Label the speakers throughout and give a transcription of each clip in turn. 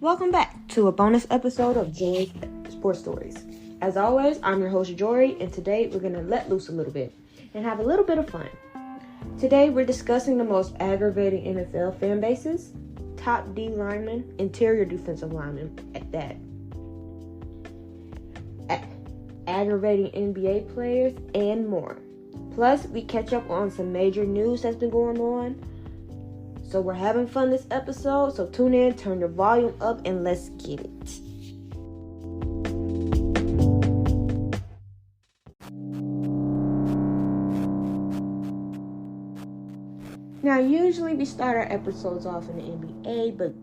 Speaker 1: Welcome back to a bonus episode of Jori's Sports Stories. As always, I'm your host Jori, and today we're going to let loose a little bit and have a little bit of fun. Today we're discussing the most aggravating NFL fan bases, top D linemen, interior defensive linemen at that, aggravating NBA players, and more. Plus, we catch up on some major news that's been going on. So we're having fun this episode, so tune in, turn your volume up, and let's get it. Now, usually we start our episodes off in the NBA, but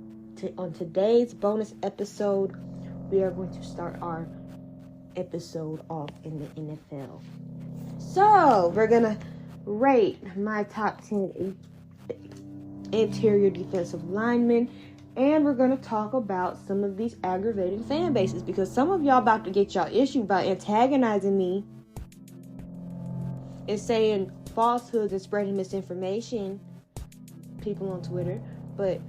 Speaker 1: on today's bonus episode, we are going to start our episode off in the NFL. So, we're going to rate my top 10 interior defensive linemen, and we're going to talk about some of these aggravating fan bases, because some of y'all about to get y'all issue by antagonizing me and saying falsehoods and spreading misinformation, people on Twitter. But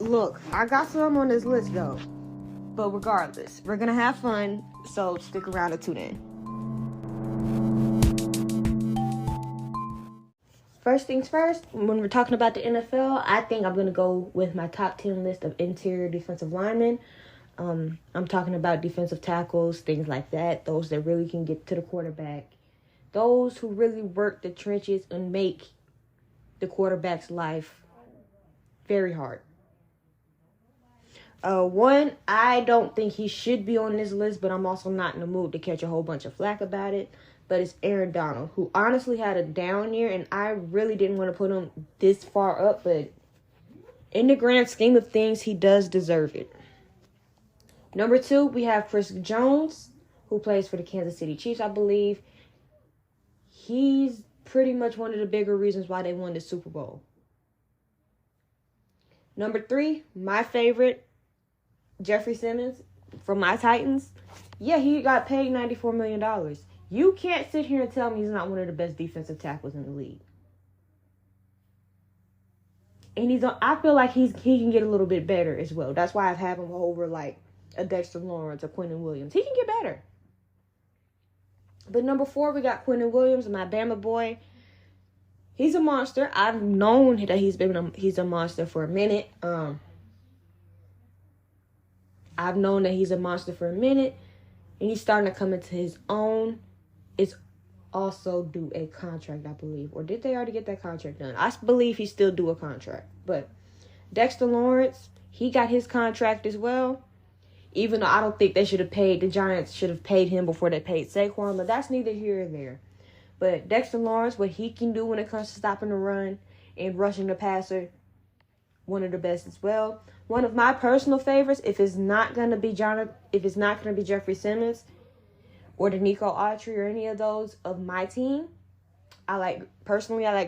Speaker 1: look, I got some on this list though. But regardless, we're gonna have fun, so stick around and tune in. First things first, when we're talking about the NFL, I think I'm going to go with my top 10 list of interior defensive linemen. I'm talking about defensive tackles, things like that, those that really can get to the quarterback, those who really work the trenches and make the quarterback's life very hard. One, I don't think he should be on this list, but I'm also not in the mood to catch a whole bunch of flack about it. But it's Aaron Donald, who honestly had a down year, and I really didn't want to put him this far up, but in the grand scheme of things, he does deserve it. Number 2, we have Chris Jones, who plays for the Kansas City Chiefs, I believe. He's pretty much one of the bigger reasons why they won the Super Bowl. Number 3, my favorite, Jeffrey Simmons from my Titans. Yeah, he got paid $94 million. You can't sit here and tell me he's not one of the best defensive tackles in the league. And I feel like he can get a little bit better as well. That's why I've had him over like a Dexter Lawrence or Quentin Williams. He can get better. But number 4, we got Quentin Williams, my Bama boy. He's a monster. I've known that he's a monster for a minute. I've known that he's a monster for a minute, and he's starting to come into his own. It's also due a contract, I believe. Or did they already get that contract done? I believe he's still due a contract. But Dexter Lawrence, he got his contract as well. Even though I don't think the Giants should have paid him before they paid Saquon. But that's neither here nor there. But Dexter Lawrence, what he can do when it comes to stopping the run and rushing the passer, one of the best as well. One of my personal favorites, if it's not going to be Jeffrey Simmons, or the Nico Autry or any of those of my team, I like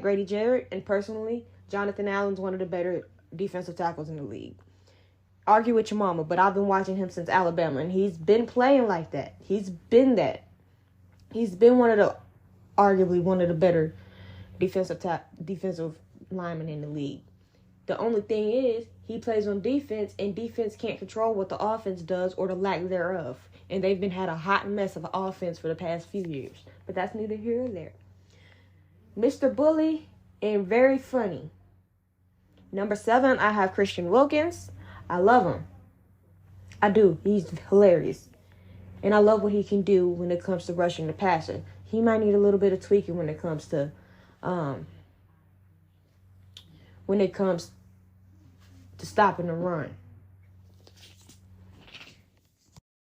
Speaker 1: Grady Jarrett, and personally, Jonathan Allen's one of the better defensive tackles in the league. Argue with your mama, but I've been watching him since Alabama, and he's been playing like that. He's been that. He's been arguably one of the better defensive linemen in the league. The only thing is, he plays on defense, and defense can't control what the offense does or the lack thereof. And they've had a hot mess of offense for the past few years. But that's neither here nor there. Mr. Bully and very funny. Number 7, I have Christian Wilkins. I love him. I do. He's hilarious. And I love what he can do when it comes to rushing the passer. He might need a little bit of tweaking when it comes to stopping the run.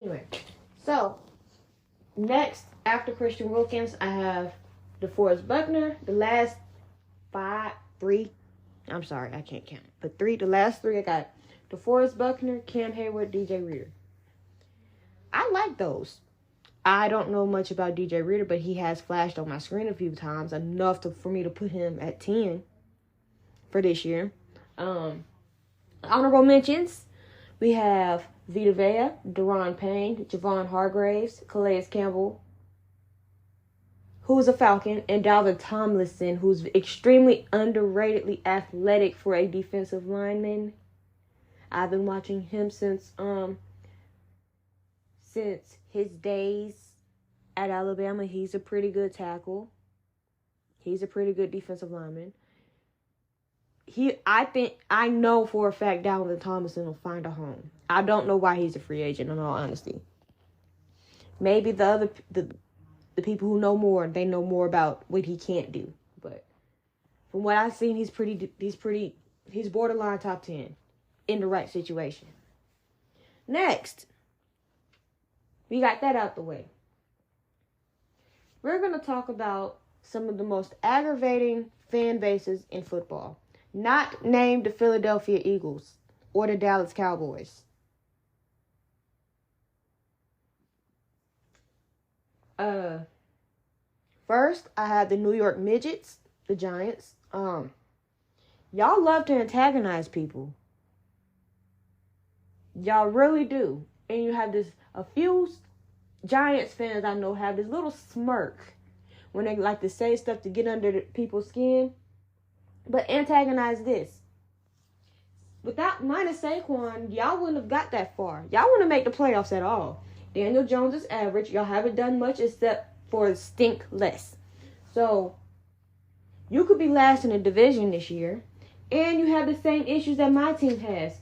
Speaker 1: Anyway, so next, after Christian Wilkins, I have DeForest Buckner. The last three, I'm sorry, I can't count. But the last 3, I got DeForest Buckner, Cam Hayward, DJ Reader. I like those. I don't know much about DJ Reader, but he has flashed on my screen a few times, enough for me to put him at 10 for this year. Honorable mentions, we have Vita Vea, Daron Payne, Javon Hargraves, Calais Campbell, who's a Falcon, and Dalvin Tomlinson, who's extremely underratedly athletic for a defensive lineman. I've been watching him since his days at Alabama. He's a pretty good tackle. He's a pretty good defensive lineman. I know for a fact Dalvin Tomlinson will find a home. I don't know why he's a free agent, in all honesty. Maybe the people who know more, they know more about what he can't do. But from what I've seen, he's borderline top 10 in the right situation. Next, we got that out the way. We're going to talk about some of the most aggravating fan bases in football. Not named the Philadelphia Eagles or the Dallas Cowboys. First, I have the New York Midgets, the Giants. Y'all love to antagonize people. Y'all really do. And you have a few Giants fans I know have this little smirk when they like to say stuff to get under people's skin. But antagonize this. Minus Saquon, y'all wouldn't have got that far. Y'all wouldn't make the playoffs at all. Daniel Jones is average. Y'all haven't done much except for stink less. So, you could be last in the division this year. And you have the same issues that my team has.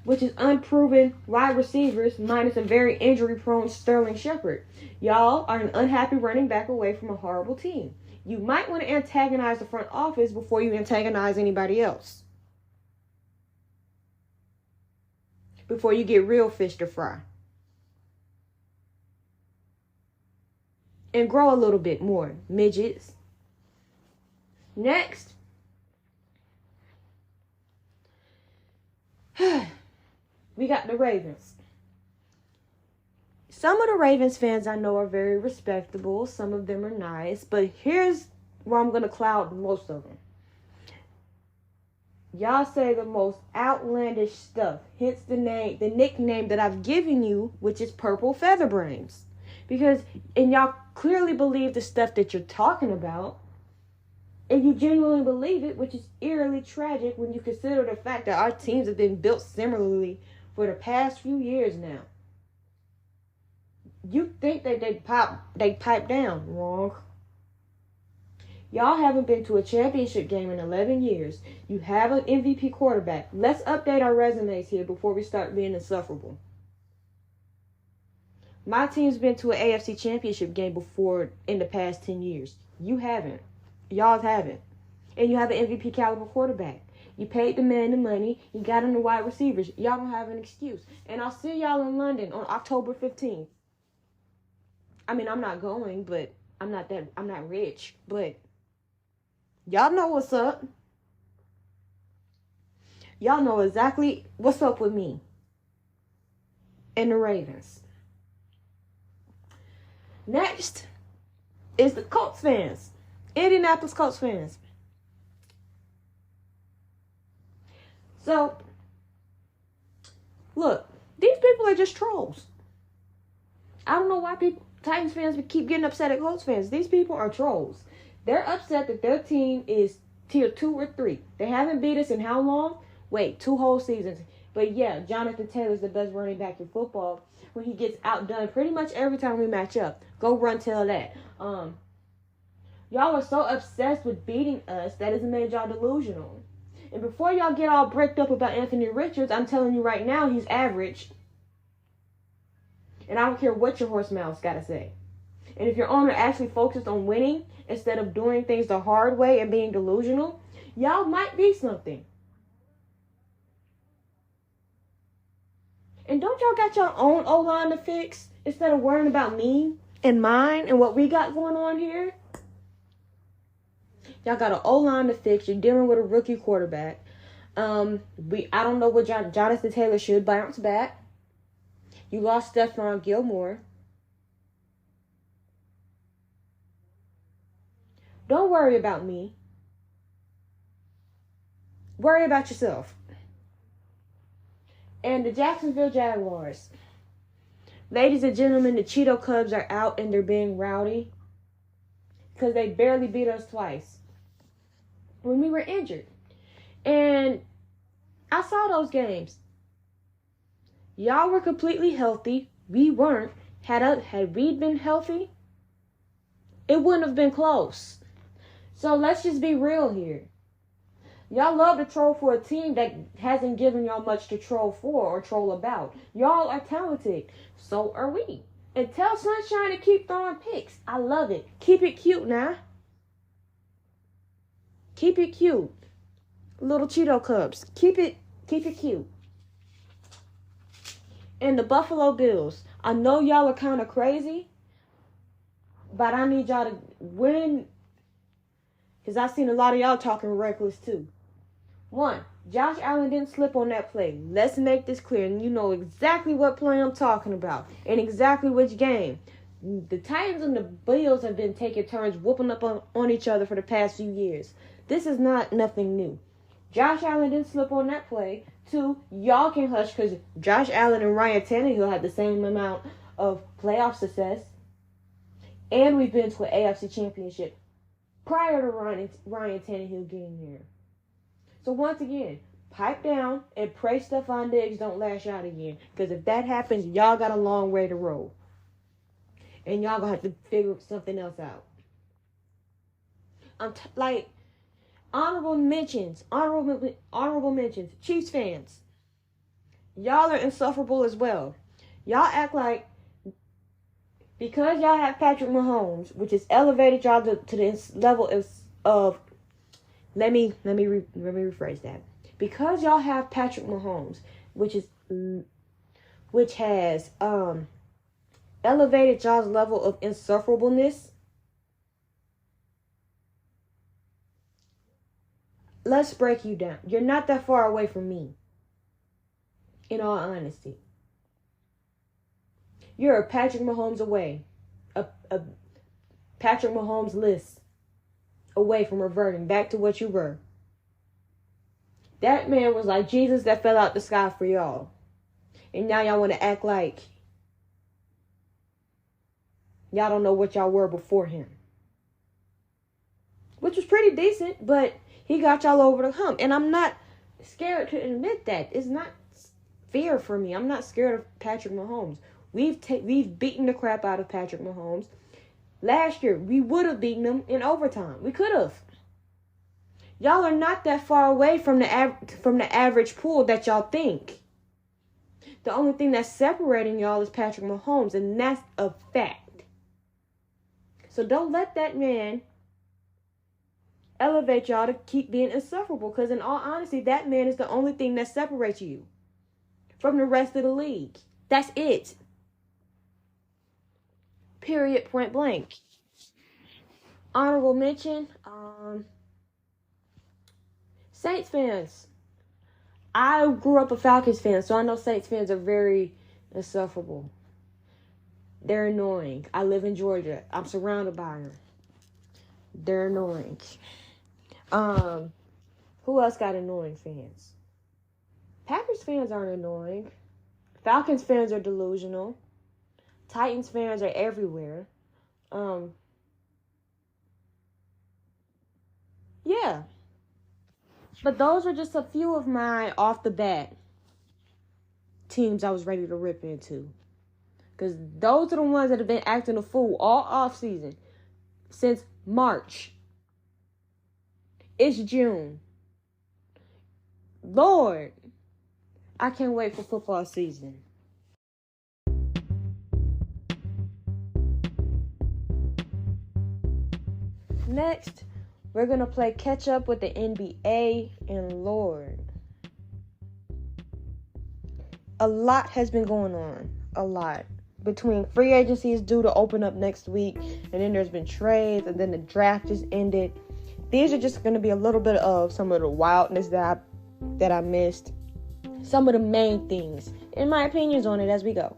Speaker 1: Which is unproven wide receivers minus a very injury-prone Sterling Shepard. Y'all are an unhappy running back away from a horrible team. You might want to antagonize the front office before you antagonize anybody else. Before you get real fish to fry. And grow a little bit more, midgets. Next. We got the Ravens. Some of the Ravens fans I know are very respectable. Some of them are nice. But here's where I'm going to cloud most of them. Y'all say the most outlandish stuff. Hence the nickname that I've given you, which is Purple Featherbrains. And y'all clearly believe the stuff that you're talking about. And you genuinely believe it, which is eerily tragic when you consider the fact that our teams have been built similarly for the past few years now. You think that they pipe down. Wrong. Y'all haven't been to a championship game in 11 years. You have an MVP quarterback. Let's update our resumes here before we start being insufferable. My team's been to an AFC championship game before in the past 10 years. You haven't. Y'all haven't. And you have an MVP caliber quarterback. You paid the man the money. You got him the wide receivers. Y'all don't have an excuse. And I'll see y'all in London on October 15th. I mean, I'm not going, but I'm not rich, but y'all know what's up. Y'all know exactly what's up with me and the Ravens. Next is the Colts fans. Indianapolis Colts fans. So, look, these people are just trolls. I don't know why Titans fans keep getting upset at Colts fans. These people are trolls. They're upset that their team is tier 2 or 3. They haven't beat us in how long? Wait, 2 whole seasons. But yeah, Jonathan Taylor's the best running back in football when he gets outdone pretty much every time we match up. Go run tell that. Y'all are so obsessed with beating us that it's made y'all delusional. And before y'all get all bricked up about Anthony Richards, I'm telling you right now, he's average. And I don't care what your horse mouth's got to say. And if your owner actually focused on winning instead of doing things the hard way and being delusional, y'all might be something. And don't y'all got your own O-line to fix instead of worrying about me and mine and what we got going on here? Y'all got an O-line to fix. You're dealing with a rookie quarterback. I don't know what Jonathan Taylor should bounce back. You lost Stephon Gilmore. Don't worry about me. Worry about yourself. And the Jacksonville Jaguars. Ladies and gentlemen, the Cheeto Cubs are out and they're being rowdy because they barely beat us twice when we were injured. And I saw those games. Y'all were completely healthy. We weren't. Had we been healthy, it wouldn't have been close. So let's just be real here. Y'all love to troll for a team that hasn't given y'all much to troll for or troll about. Y'all are talented. So are we. And tell Sunshine to keep throwing picks. I love it. Keep it cute now. Keep it cute. Little Cheeto Cubs. Keep it cute. And the Buffalo Bills. I know y'all are kind of crazy, but I need y'all to win, because I've seen a lot of y'all talking reckless too. 1, Josh Allen didn't slip on that play. Let's make this clear, and you know exactly what play I'm talking about and exactly which game. The Titans and the Bills have been taking turns whooping up on each other for the past few years. This is nothing new. Josh Allen didn't slip on that play. 2, y'all can hush because Josh Allen and Ryan Tannehill had the same amount of playoff success. And we've been to an AFC championship prior to Ryan Tannehill getting here. So once again, pipe down and pray Stephon Diggs don't lash out again. Because if that happens, y'all got a long way to roll. And y'all gonna have to figure something else out. Honorable mentions. Chiefs fans. Y'all are insufferable as well. Y'all act like because y'all have Patrick Mahomes, which has elevated y'all to this level of let me rephrase that. Because y'all have Patrick Mahomes, which has elevated y'all's level of insufferableness. Let's break you down. You're not that far away from me. In all honesty. You're a Patrick Mahomes away. A Patrick Mahomes list away from reverting back to what you were. That man was like Jesus that fell out the sky for y'all. And now y'all want to act like y'all don't know what y'all were before him. Which was pretty decent, but he got y'all over the hump. And I'm not scared to admit that. It's not fear for me. I'm not scared of Patrick Mahomes. We've beaten the crap out of Patrick Mahomes. Last year, we would have beaten him in overtime. We could have. Y'all are not that far away from the average pool that y'all think. The only thing that's separating y'all is Patrick Mahomes, and that's a fact. So don't let that man elevate y'all to keep being insufferable, because in all honesty, that man is the only thing that separates you from the rest of the league. That's it. Period, point blank. Honorable mention, Saints fans. I grew up a Falcons fan, so I know Saints fans are very insufferable. They're annoying. I live in Georgia. I'm surrounded by them. They're annoying. Who else got annoying fans? Packers fans aren't annoying. Falcons fans are delusional. Titans fans are everywhere. Yeah. But those are just a few of my off the bat teams I was ready to rip into. Because those are the ones that have been acting a fool all off season. Since March. It's June. Lord. I can't wait for football season. Next, we're going to play Catchup with the NBA, and Lord, a lot has been going on. A lot. Between free agency is due to open up next week, and then there's been trades, and then the draft just ended. These are just going to be a little bit of some of the wildness that I missed. Some of the main things, in my opinions on it as we go.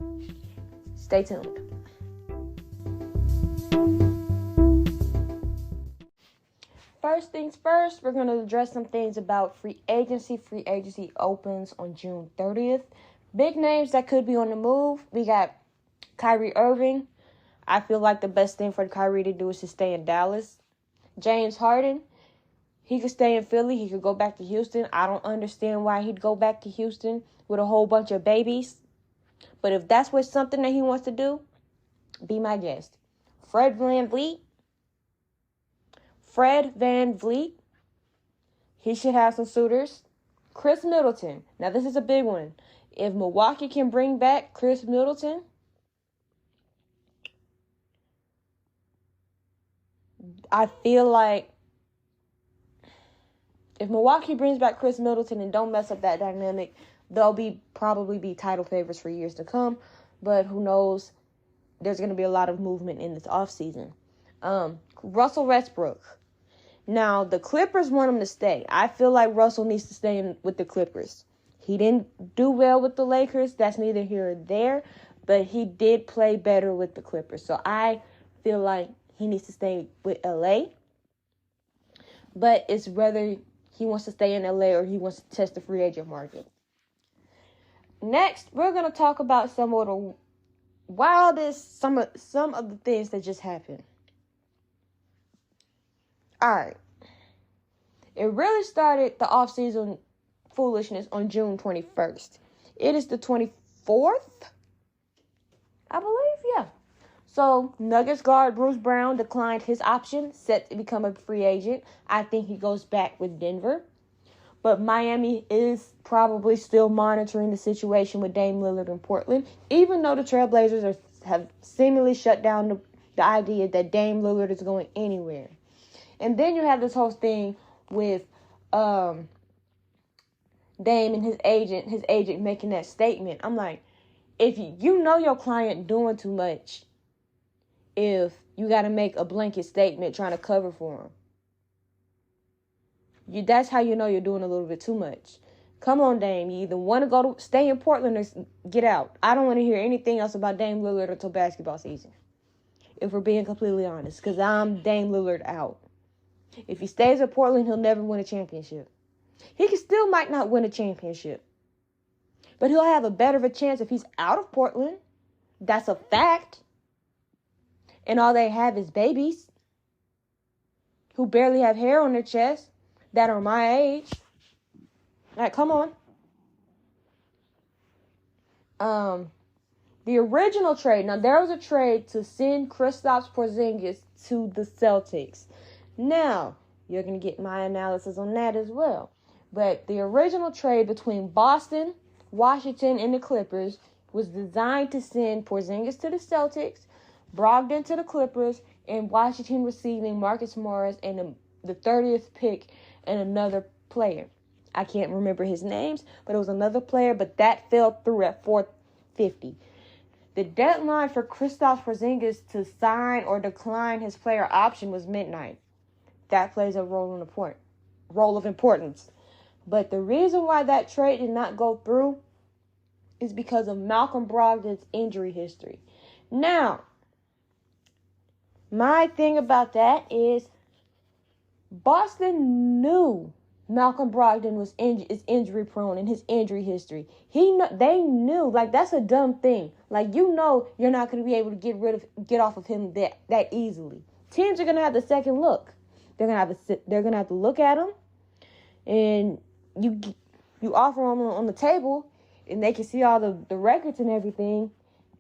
Speaker 1: Stay tuned. First things first, we're going to address some things about free agency. Free agency opens on June 30th. Big names that could be on the move. We got Kyrie Irving. I feel like the best thing for Kyrie to do is to stay in Dallas. James Harden. He could stay in Philly. He could go back to Houston. I don't understand why he'd go back to Houston with a whole bunch of babies. But if that's what's something that he wants to do, be my guest. Fred Van Vliet. He should have some suitors. Chris Middleton. Now, this is a big one. If Milwaukee can bring back Chris Middleton, I feel like if Milwaukee brings back Chris Middleton and don't mess up that dynamic, they'll probably be title favorites for years to come. But who knows? There's going to be a lot of movement in this offseason. Russell Westbrook. Now, the Clippers want him to stay. I feel like Russell needs to stay with the Clippers. He didn't do well with the Lakers. That's neither here or there. But he did play better with the Clippers. So I feel like he needs to stay with LA. But it's whether he wants to stay in LA or he wants to test the free agent market. Next, we're going to talk about some of the wildest, some of the things that just happened. All right. It really started the offseason foolishness on June 21st. It is the 24th, I believe, yeah. So, Nuggets guard Bruce Brown declined his option, set to become a free agent. I think he goes back with Denver. But Miami is probably still monitoring the situation with Dame Lillard in Portland, even though the Trailblazers have seemingly shut down the idea that Dame Lillard is going anywhere. And then you have this whole thing with Dame and his agent making that statement. I'm like, if you know your client doing too much, if you got to make a blanket statement trying to cover for him, that's how you know you're doing a little bit too much. Come on, Dame. You either want to stay in Portland or get out. I don't want to hear anything else about Dame Lillard until basketball season, if we're being completely honest, because I'm Dame Lillard out. If he stays at Portland, he'll never win a championship. He still might not win a championship. But he'll have a better of a chance if he's out of Portland. That's a fact. And all they have is babies who barely have hair on their chest that are my age. Like, come on. The original trade. Now, there was a trade to send Kristaps Porzingis to the Celtics. Now, you're going to get my analysis on that as well. But the original trade between Boston, Washington, and the Clippers was designed to send Porzingis to the Celtics, Brogdon to the Clippers, and Washington receiving Marcus Morris and the 30th pick and another player. I can't remember his names, but it was another player, but that fell through at $450. The deadline for Kristaps Porzingis to sign or decline his player option was midnight. That plays a role of importance. But the reason why that trade did not go through is because of Malcolm Brogdon's injury history. Now, my thing about that is Boston knew Malcolm Brogdon was injury prone in his injury history. They knew, like, that's a dumb thing. Like, you know you're not going to be able to get off of him that easily. Teams are going to have the second look. They're going to have to look at him, and you offer him on the table, and they can see all the records and everything,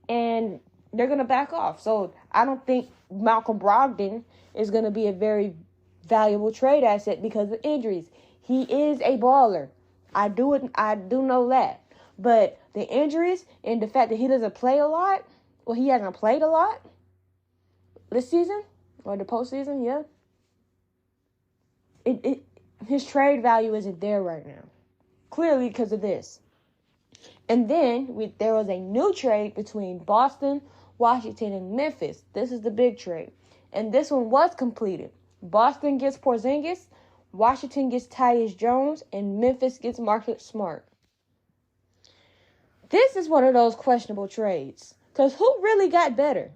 Speaker 1: and they're going to back off. So I don't think Malcolm Brogdon is going to be a very valuable trade asset because of injuries. He is a baller. I do know that. But the injuries and the fact that he doesn't play a lot, well, he hasn't played a lot this season or the postseason, yeah. His trade value isn't there right now. Clearly because of this. And then there was a new trade between Boston, Washington, and Memphis. This is the big trade. And this one was completed. Boston gets Porzingis, Washington gets Tyus Jones, and Memphis gets Marcus Smart. This is one of those questionable trades. Because who really got better?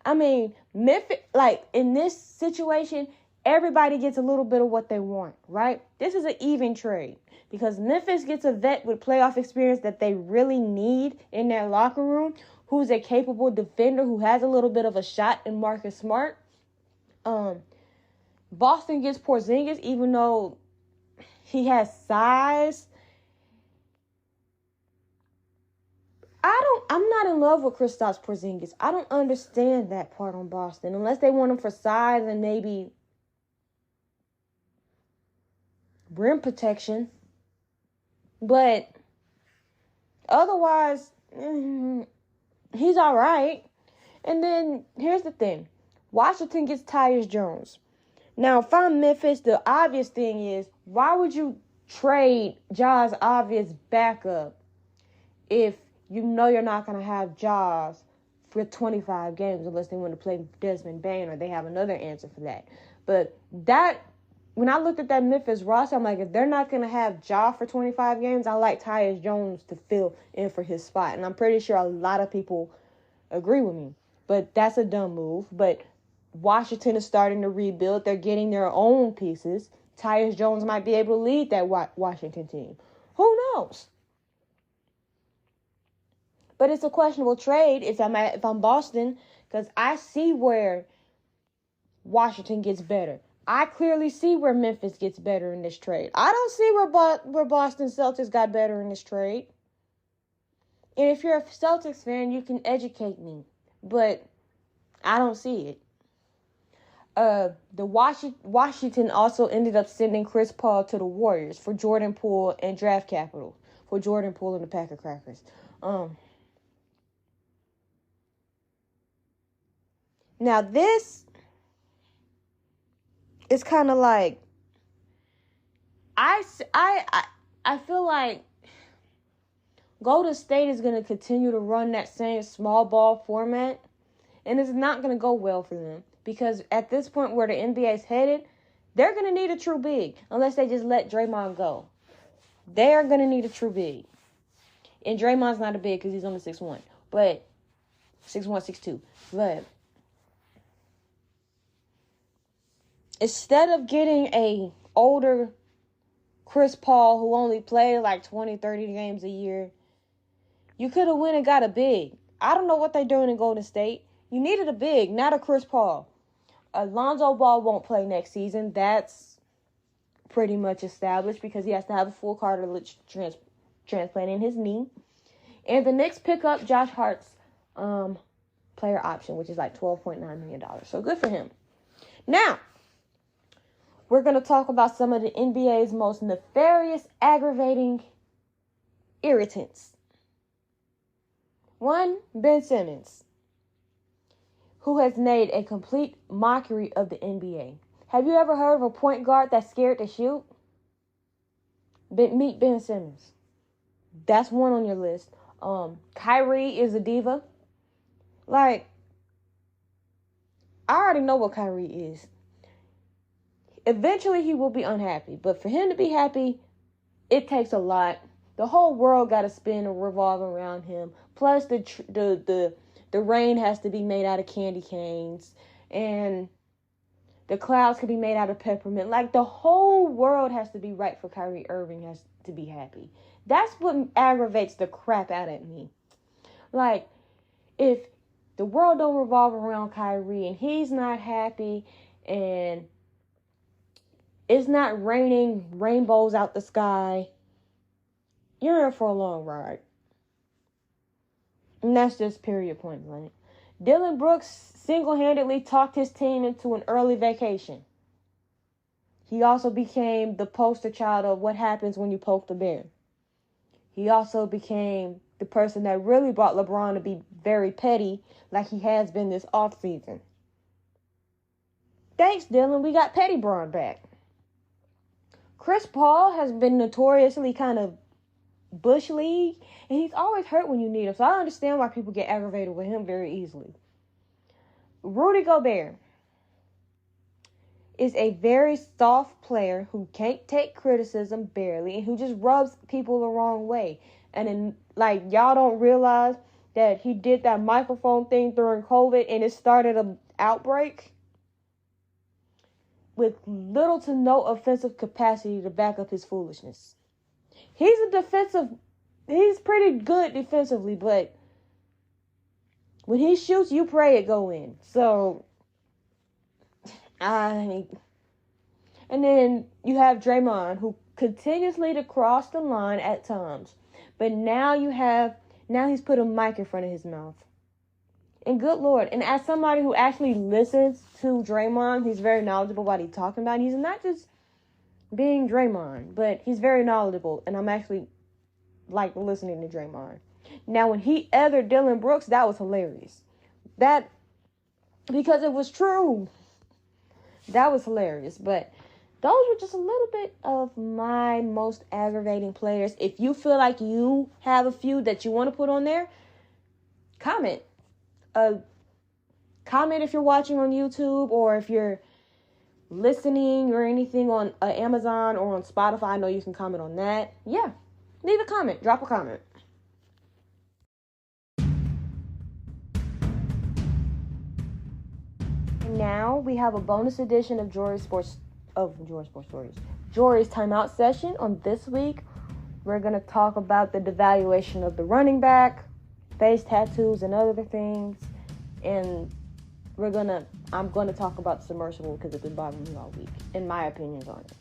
Speaker 1: I mean, Memphis, like, in this situation, everybody gets a little bit of what they want, right? This is an even trade. Because Memphis gets a vet with playoff experience that they really need in their locker room, who's a capable defender who has a little bit of a shot in Marcus Smart. Boston gets Porzingis, even though he has size I'm not in love with Kristaps Porzingis. I don't understand that part on Boston. Unless they want him for size and maybe rim protection. But otherwise, he's all right. And then here's the thing. Washington gets Tyus Jones. Now, if I'm Memphis, the obvious thing is, why would you trade Ja's obvious backup if you know you're not going to have Jaws for 25 games unless they want to play Desmond Bane or they have another answer for that. But when I looked at that Memphis roster, I'm like, if they're not going to have Ja for 25 games, I like Tyus Jones to fill in for his spot. And I'm pretty sure a lot of people agree with me. But that's a dumb move. But Washington is starting to rebuild. They're getting their own pieces. Tyus Jones might be able to lead that Washington team. Who knows? But it's a questionable trade if I'm Boston, because I see where Washington gets better. I clearly see where Memphis gets better in this trade. I don't see where Boston Celtics got better in this trade. And if you're a Celtics fan, you can educate me. But I don't see it. The Washington also ended up sending Chris Paul to the Warriors for Jordan Poole and draft capital for Jordan Poole and the Packer Crackers. Now this is kind of like I feel like Golden State is going to continue to run that same small ball format, and it's not going to go well for them because at this point where the NBA is headed, they're going to need a true big unless they just let Draymond go. They are going to need a true big. And Draymond's not a big because he's only 6'1", but 6'1", 6'2". But instead of getting a older Chris Paul who only played like 20, 30 games a year, you could have went and got a big. I don't know what they're doing in Golden State. You needed a big, not a Chris Paul. Lonzo Ball won't play next season. That's pretty much established because he has to have a full cartilage transplant in his knee. And the Knicks pick up Josh Hart's player option, which is like $12.9 million. So good for him. Now, we're going to talk about some of the NBA's most nefarious, aggravating irritants. One, Ben Simmons, who has made a complete mockery of the NBA. Have you ever heard of a point guard that's scared to shoot? Meet Ben Simmons. That's one on your list. Kyrie is a diva. Like, I already know what Kyrie is. Eventually, he will be unhappy. But for him to be happy, it takes a lot. The whole world got to spin and revolve around him. Plus, the rain has to be made out of candy canes. And the clouds can be made out of peppermint. Like, the whole world has to be right for Kyrie Irving has to be happy. That's what aggravates the crap out of me. Like, if the world don't revolve around Kyrie and he's not happy and it's not raining rainbows out the sky, you're in for a long ride. And that's just period point blank. Dylan Brooks single-handedly talked his team into an early vacation. He also became the poster child of what happens when you poke the bear. He also became the person that really brought LeBron to be very petty like he has been this offseason. Thanks, Dylan. We got Petty Braun back. Chris Paul has been notoriously kind of Bush League, and he's always hurt when you need him. So I understand why people get aggravated with him very easily. Rudy Gobert is a very soft player who can't take criticism barely and who just rubs people the wrong way. And then, like, y'all don't realize that he did that microphone thing during COVID and it started an outbreak with little to no offensive capacity to back up his foolishness. He's pretty good defensively, but when he shoots, you pray it go in. So, and then you have Draymond, who continuously to cross the line at times. But now you have Now he's put a mic in front of his mouth. And good Lord, and as somebody who actually listens to Draymond, he's very knowledgeable about what he's talking about. He's not just being Draymond, but he's very knowledgeable, and I'm actually like listening to Draymond. Now, when he othered Dylan Brooks, that was hilarious. That, because it was true. That was hilarious, but those were just a little bit of my most aggravating players. If you feel like you have a few that you want to put on there, comment. Comment if you're watching on YouTube, or if you're listening or anything on Amazon or on Spotify. I know you can comment on that. Yeah, leave a comment. Drop a comment. And now we have a bonus edition of Jori's Sports Stories. Jori's timeout session. On this week, we're going to talk about the devaluation of the running back, face tattoos, and other things. And I'm going to talk about the submersible because it's been bothering me all week, and my opinions on it.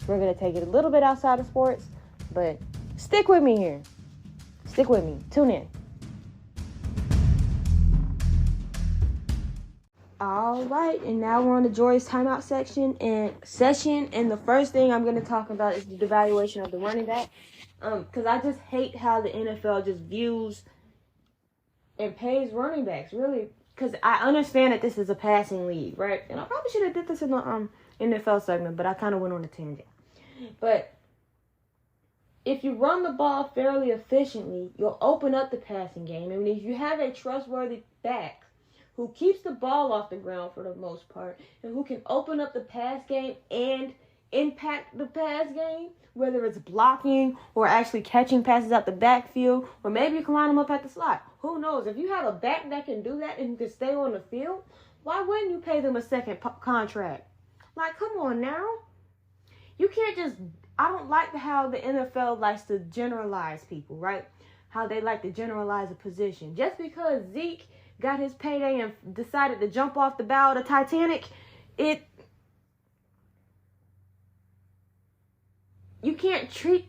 Speaker 1: We're going to take it a little bit outside of sports, but stick with me here. Stick with me. Tune in. All right, and now we're on the Jori's timeout section, and the first thing I'm going to talk about is the devaluation of the running back, because I just hate how the NFL just views and pays running backs, really, because I understand that this is a passing league, right? And I probably should have did this in the NFL segment, but I kind of went on a tangent. But if you run the ball fairly efficiently, you'll open up the passing game. I mean, if you have a trustworthy back who keeps the ball off the ground for the most part, and who can open up the pass game and impact the pass game, whether it's blocking or actually catching passes out the backfield, or maybe you can line them up at the slot. Who knows? If you have a back that can do that and who can stay on the field, why wouldn't you pay them a second contract? Like, come on now. You can't just... I don't like how the NFL likes to generalize people, right? How they like to generalize a position. Just because Zeke got his payday and decided to jump off the bow of the Titanic, you can't treat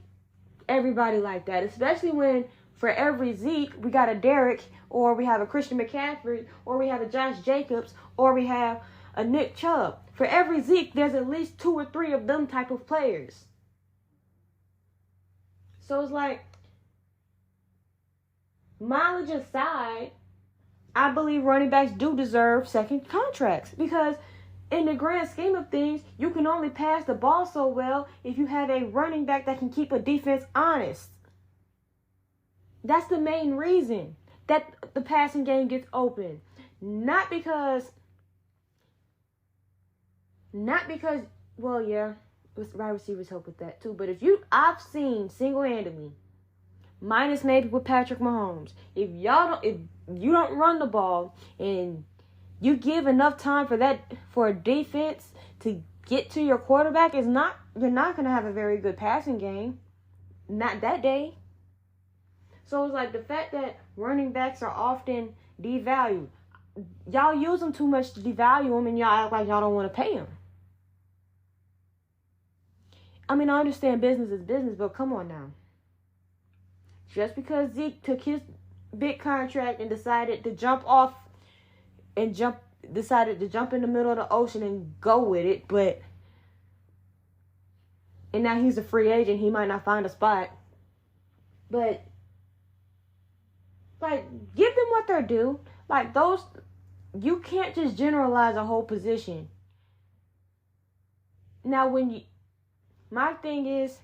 Speaker 1: everybody like that, especially when for every Zeke, we got a Derek, or we have a Christian McCaffrey, or we have a Josh Jacobs, or we have a Nick Chubb. For every Zeke, there's at least 2 or 3 of them type of players. So it's like, mileage aside, I believe running backs do deserve second contracts, because in the grand scheme of things, you can only pass the ball so well if you have a running back that can keep a defense honest. That's the main reason that the passing game gets open. Not because, well, yeah, wide receivers help with that too. But I've seen single-handedly, minus maybe with Patrick Mahomes, if you don't run the ball and you give enough time for a defense to get to your quarterback, you're not going to have a very good passing game. Not that day. So it's like the fact that running backs are often devalued. Y'all use them too much to devalue them, and y'all act like y'all don't want to pay them. I mean, I understand business is business, but come on now. Just because Zeke took his big contract and decided to jump in the middle of the ocean and go with it, and now he's a free agent, he might not find a spot. But, like, give them what they're due. Like, you can't just generalize a whole position. Now, my thing is,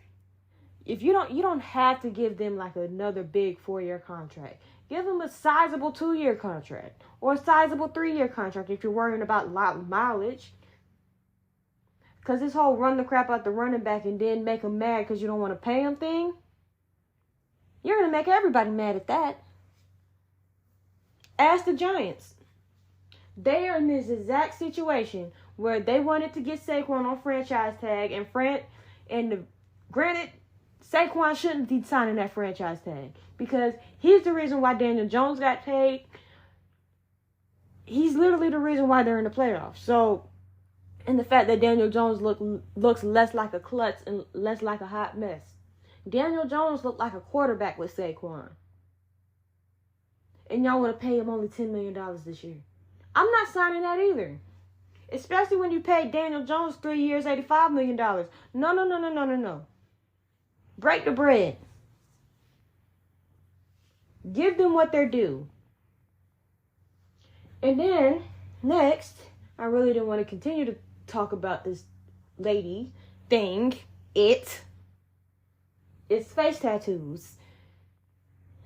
Speaker 1: if you don't have to give them like another big 4-year contract. Give them a sizable 2-year contract or a sizable 3-year contract if you're worrying about mileage. Because this whole run the crap out the running back and then make them mad because you don't want to pay them thing, you're going to make everybody mad at that. Ask the Giants. They are in this exact situation where they wanted to get Saquon on franchise tag, granted, Saquon shouldn't be signing that franchise tag because he's the reason why Daniel Jones got paid. He's literally the reason why they're in the playoffs. So, and the fact that Daniel Jones looks less like a klutz and less like a hot mess. Daniel Jones looked like a quarterback with Saquon. and y'all want to pay him only $10 million this year. I'm not signing that either. Especially when you paid Daniel Jones 3 years, $85 million. No. Break the bread. Give them what they're due. And then, next, I really didn't want to continue to talk about this lady thing. It's face tattoos.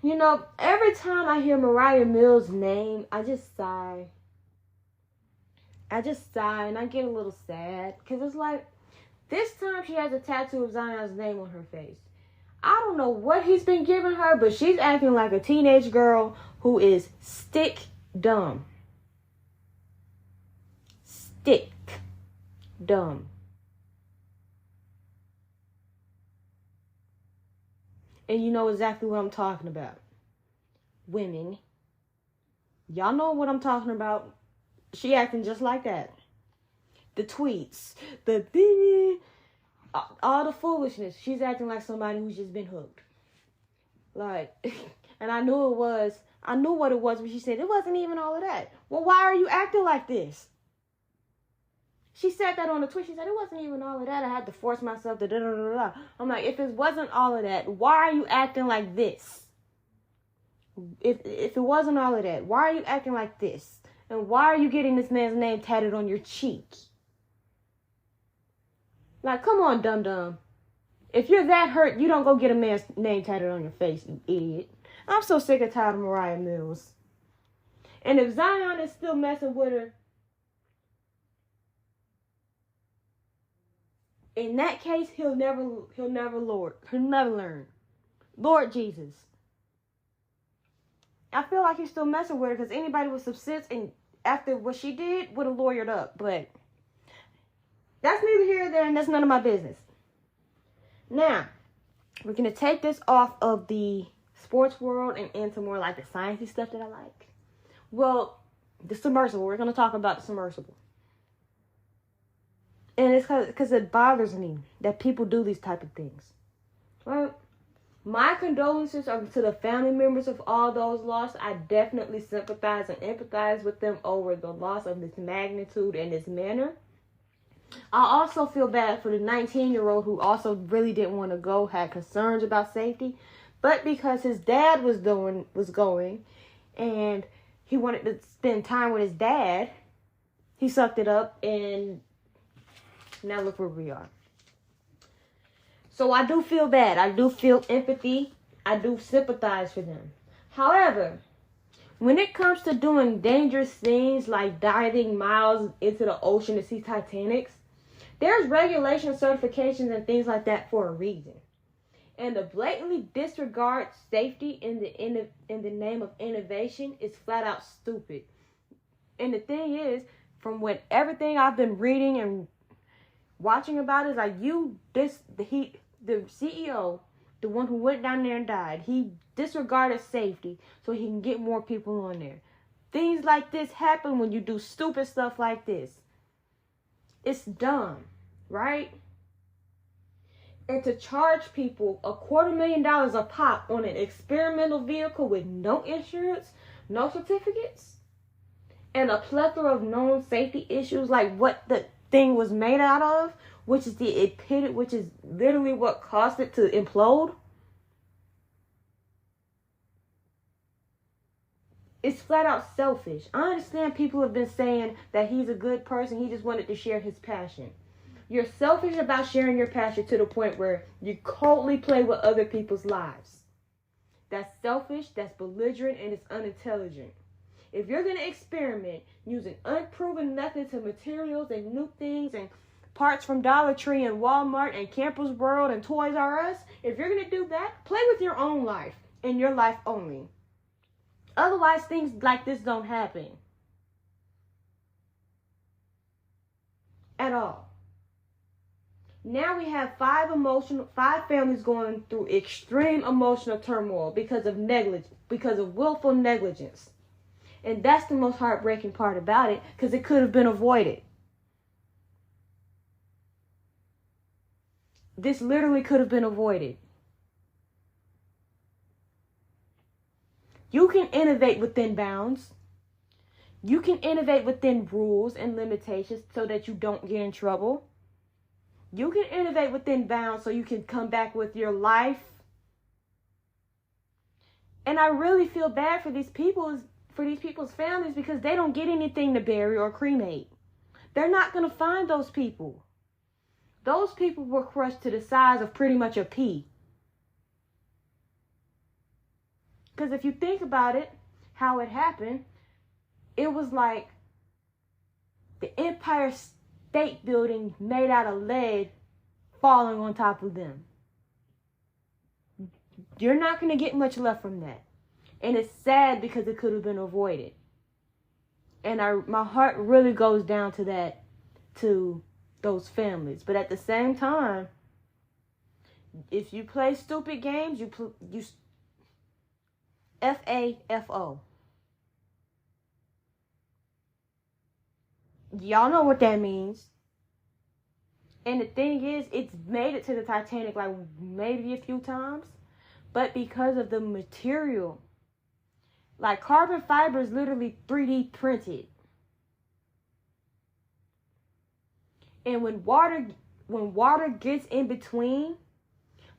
Speaker 1: You know, every time I hear Mariah Mills' name, I just sigh. And I get a little sad. Because it's like, this time she has a tattoo of Zion's name on her face. I don't know what he's been giving her, but she's acting like a teenage girl who is stick dumb. Stick dumb. And you know exactly what I'm talking about. Women. Y'all know what I'm talking about. She acting just like that. The tweets. All the foolishness. She's acting like somebody who's just been hooked. Like, and I knew what it was when she said, it wasn't even all of that. Well, why are you acting like this? She said that on the tweet. She said, it wasn't even all of that. I had to force myself to da-da-da-da. I'm like, if it wasn't all of that, why are you acting like this? If it wasn't all of that, why are you acting like this? And why are you getting this man's name tatted on your cheek? Like, come on, dum-dum. If you're that hurt, you don't go get a man's name tatted on your face, you idiot. I'm so sick and tired of Mariah Mills. And if Zion is still messing with her, in that case, he'll never learn. Lord Jesus. I feel like he's still messing with her because anybody with some sense and after what she did would have lawyered up. But that's neither here nor there, and that's none of my business. Now, we're going to take this off of the sports world and into more like the sciencey stuff that I like. Well, the submersible. We're going to talk about the submersible. And it's because it bothers me that people do these type of things. Well, my condolences are to the family members of all those lost. I definitely sympathize and empathize with them over the loss of this magnitude and this manner. I also feel bad for the 19-year-old who also really didn't want to go, had concerns about safety. But because his dad was going, and he wanted to spend time with his dad, he sucked it up, and now look where we are. So I do feel bad. I do feel empathy. I do sympathize for them. However, when it comes to doing dangerous things like diving miles into the ocean to see Titanics, there's regulation, certifications, and things like that for a reason. And to blatantly disregard safety in the name of innovation is flat out stupid. And the thing is, from what everything I've been reading and watching about is like the CEO, the one who went down there and died, he disregarded safety so he can get more people on there. Things like this happen when you do stupid stuff like this. It's dumb, right? And to charge people $250,000 a pop on an experimental vehicle with no insurance, no certificates, and a plethora of known safety issues like what the thing was made out of, which is which is literally what caused it to implode. It's flat out selfish. I understand people have been saying that he's a good person. He just wanted to share his passion. You're selfish about sharing your passion to the point where you coldly play with other people's lives. That's selfish, that's belligerent, and it's unintelligent. If you're going to experiment using unproven methods and materials and new things and parts from Dollar Tree and Walmart and Campers World and Toys R Us, if you're going to do that, play with your own life and your life only. Otherwise, things like this don't happen. At all. Now we have five families going through extreme emotional turmoil because of willful negligence. And that's the most heartbreaking part about it, because it could have been avoided. This literally could have been avoided. You can innovate within bounds. You can innovate within rules and limitations so that you don't get in trouble. You can innovate within bounds so you can come back with your life. And I really feel bad for these people's families because they don't get anything to bury or cremate. They're not going to find those people. Those people were crushed to the size of pretty much a pea. Because if you think about it, how it happened, it was like the Empire State Building made out of lead falling on top of them. You're not going to get much left from that. And it's sad because it could have been avoided. And my heart really goes down to that, to those families. But at the same time, if you play stupid games, you FAFO. Y'all know what that means. And the thing is, it's made it to the Titanic like maybe a few times. But because of the material, like carbon fiber is literally 3D printed. And when water gets in between,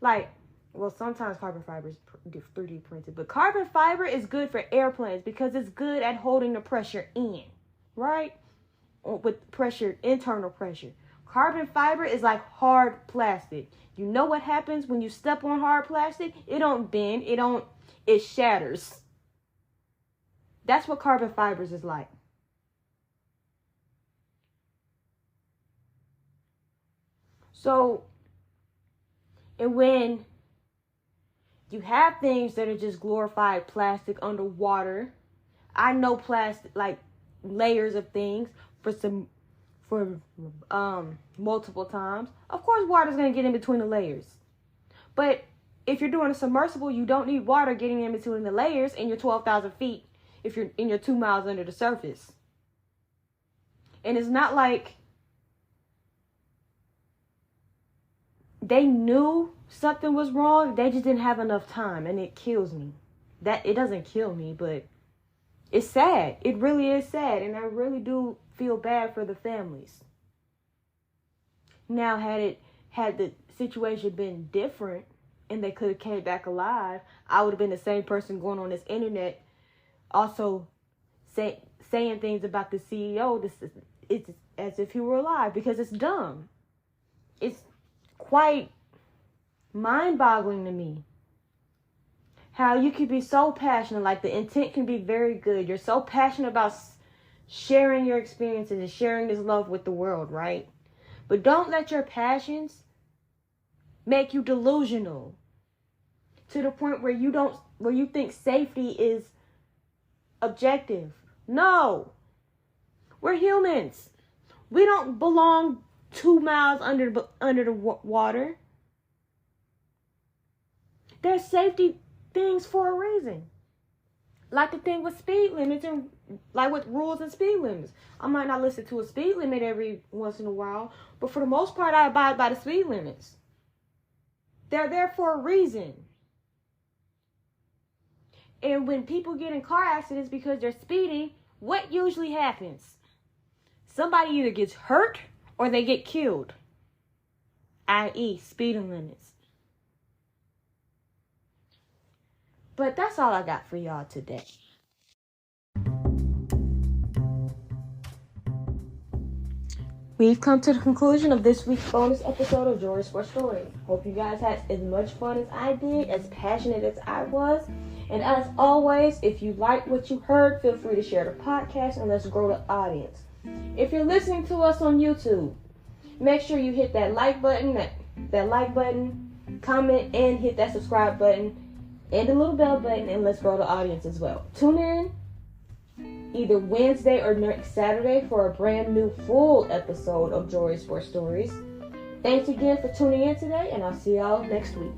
Speaker 1: like, well, sometimes carbon fiber is 3D printed, but carbon fiber is good for airplanes because it's good at holding the pressure in, right? With pressure, internal pressure. Carbon fiber is like hard plastic. You know what happens when you step on hard plastic? It don't bend, it shatters. That's what carbon fibers is like. So, and when you have things that are just glorified plastic underwater, I know plastic, like layers of things for multiple times. Of course, water's going to get in between the layers. But if you're doing a submersible, you don't need water getting in between the layers and you're 12,000 feet if you're in your 2 miles under the surface. And it's not like they knew something was wrong. They just didn't have enough time, and it kills me. That it doesn't kill me, but it's sad. It really is sad, and I really do feel bad for the families. Now, had the situation been different and they could have came back alive, I would have been the same person going on this internet, also saying things about the CEO. It's as if he were alive because it's dumb. It's quite mind-boggling to me how you could be so passionate, like the intent can be very good. You're so passionate about sharing your experiences and sharing this love with the world, right? But don't let your passions make you delusional to the point where you think safety is objective. No. We're humans. We don't belong 2 miles under the water. There's safety things for a reason. Like the thing with speed limits and like with rules and speed limits. I might not listen to a speed limit every once in a while, but for the most part, I abide by the speed limits. They're there for a reason. And when people get in car accidents because they're speeding, what usually happens? Somebody either gets hurt or they get killed, i.e. speeding limits. But that's all I got for y'all today. We've come to the conclusion of this week's bonus episode of Jori's Sports Stories. Hope you guys had as much fun as I did, as passionate as I was. And as always, if you like what you heard, feel free to share the podcast and let's grow the audience. If you're listening to us on YouTube, make sure you hit that like button, comment, and hit that subscribe button and the little bell button, and let's grow the audience as well. Tune in either Wednesday or next Saturday for a brand new full episode of Jori's Sports Stories. Thanks again for tuning in today, and I'll see y'all next week.